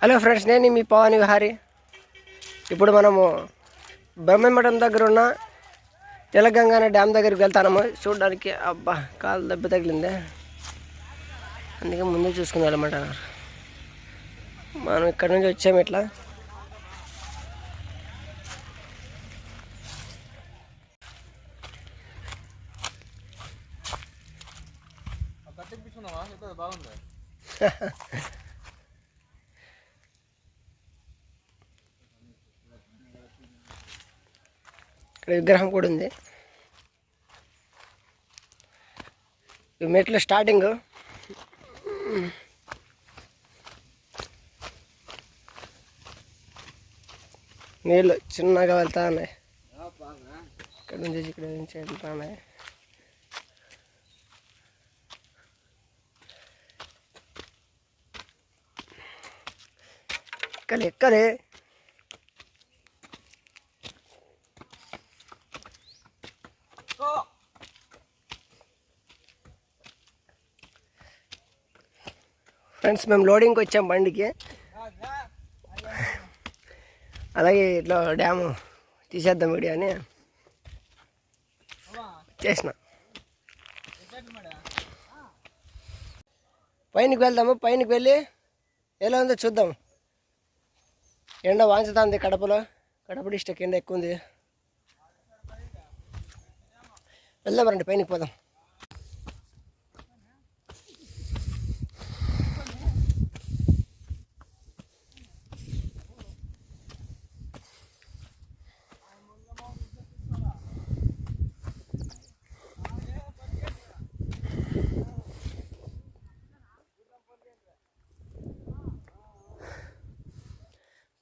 Hello friends, నేను మీ పవన్ విహారీ. ఇప్పుడు మనము బ్రహ్మమఠం దగ్గర ఉన్న తెలంగాణ డ్యామ్ దగ్గరికి వెళ్తాము చూడడానికి. అబ్బా, కాలు దెబ్బ తగిలిందే, అందుకే ముందే చూసుకుని వెళ్ళమంటున్నారు. మనం ఇక్కడ నుంచి వచ్చాము ఇట్లా. ఇక్కడ విగ్రహం కూడా ఉంది. ఈ మెట్లు స్టార్టింగ్. నీళ్ళు చిన్నగా వెళ్తా ఉన్నాయి. ఇక్కడ నుంచి వెళ్తా ఉన్నాయి. ఎక్కలే ఫ్రెండ్స్, మేము లోడింగ్కి వచ్చాం బండికి. అలాగే ఇట్లా డ్యాము తీసేద్దాం వీడియో అని చేసిన. పైనకి వెళ్దాము. పైనకి వెళ్ళి ఎలా ఉందో చూద్దాం. ఎండ వాంచుతుంది కడపలో. కడప డిస్ట్రిక్ట్ ఎండ ఎక్కువ ఉంది. వెళ్దాం రండి, పైనకి పోదాం.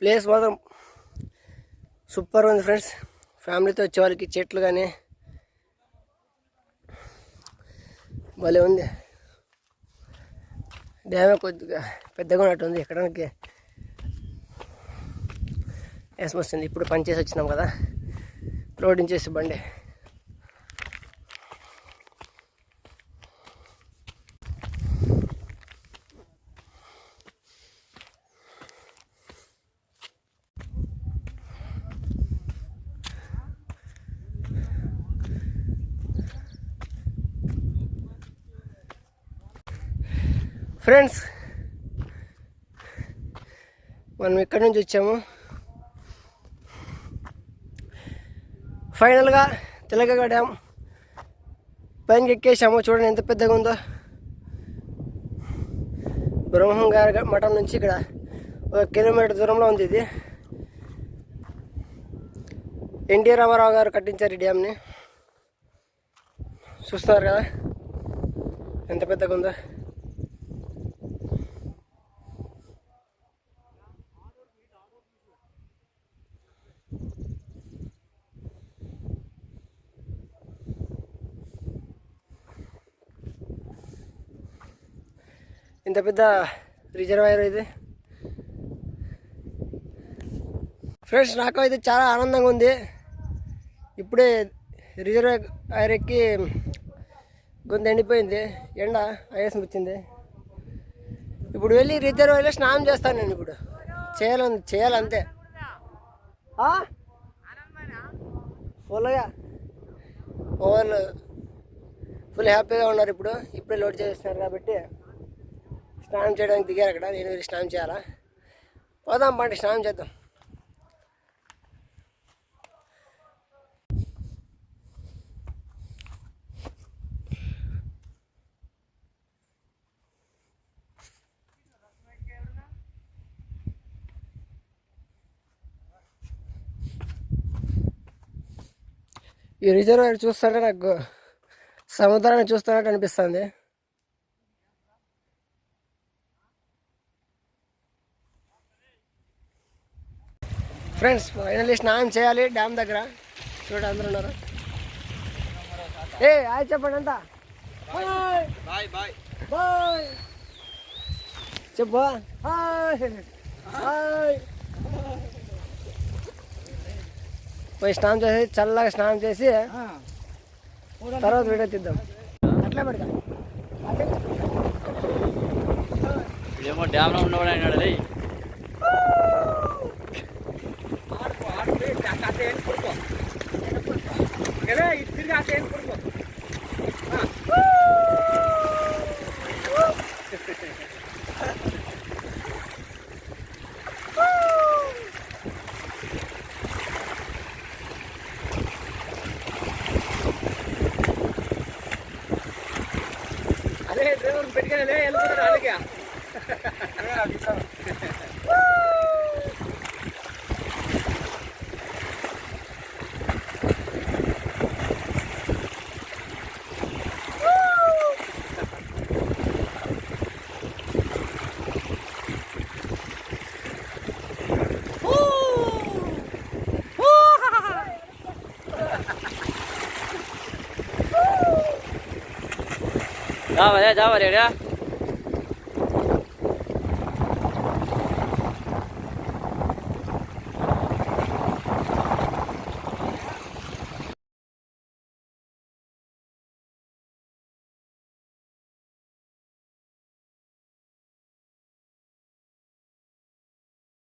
ప్లేస్ మాత్రం సూపర్ ఉంది ఫ్రెండ్స్. ఫ్యామిలీతో వచ్చే వాళ్ళకి చెట్లు కానీ భలే ఉంది. డ్యామే కొద్దిగా పెద్దగా ఉన్నట్టు ఉంది. ఎక్కడానికి వేసం వస్తుంది. ఇప్పుడు పని చేసి వచ్చినాం కదా, లోడింగ్ చేసి బండి. ఫ్రెండ్స్, మనం ఇక్కడి నుంచి వచ్చాము. ఫైనల్గా తెలంగాణ డ్యామ్ పైనకి ఎక్కేసాము. చూడండి ఎంత పెద్దగా ఉందో. బ్రహ్మం గారి మఠం నుంచి ఇక్కడ 1 కిలోమీటర్ దూరంలో ఉంది ఇది. ఎన్టీ రామారావు గారు కట్టించారు ఈ డ్యామ్ని. చూస్తున్నారు కదా ఎంత పెద్దగా ఉందో. ఇంత పెద్ద రిజర్వాయర్ ఇది. ఫ్రెండ్స్, నాకు అయితే చాలా ఆనందంగా ఉంది. ఇప్పుడే రిజర్వాయర్ ఎక్కి గొంతు ఎండిపోయింది, ఎండ ఆయాసం వచ్చింది. ఇప్పుడు వెళ్ళి రిజర్వాయర్లో స్నానం చేస్తాను. నేను ఇప్పుడు చేయాలంతే. ఫుల్గా వాళ్ళు ఫుల్ హ్యాపీగా ఉన్నారు. ఇప్పుడే లోడ్ చేస్తున్నారు కాబట్టి స్నానం చేయడానికి దిగారు అక్కడ. నేను వెళ్ళి స్నానం చేయాలా. పోదాం పండి, స్నానం చేద్దాం. ఈ రిజర్వాయర్ చూస్తుంటే నాకు సముద్రాన్ని చూస్తున్నట్టు అనిపిస్తుంది. ఫ్రెండ్స్, ఫైనల్లీ స్నానం చేయాలి డ్యామ్ దగ్గర. చూడండి అందరూ ఉన్నారు. హాయ్ చెప్పండి అంతా. బాయ్ బాయ్ బాయ్ చెప్పు. హాయ్. పోయి స్నానం చేసి చల్లగా స్నానం చేసి తర్వాత వీడియో తీద్దాం. అట్లా పెడతా. ఏమో డ్యామ్లో ఉండవాడు అయినాడు. జావా రేడా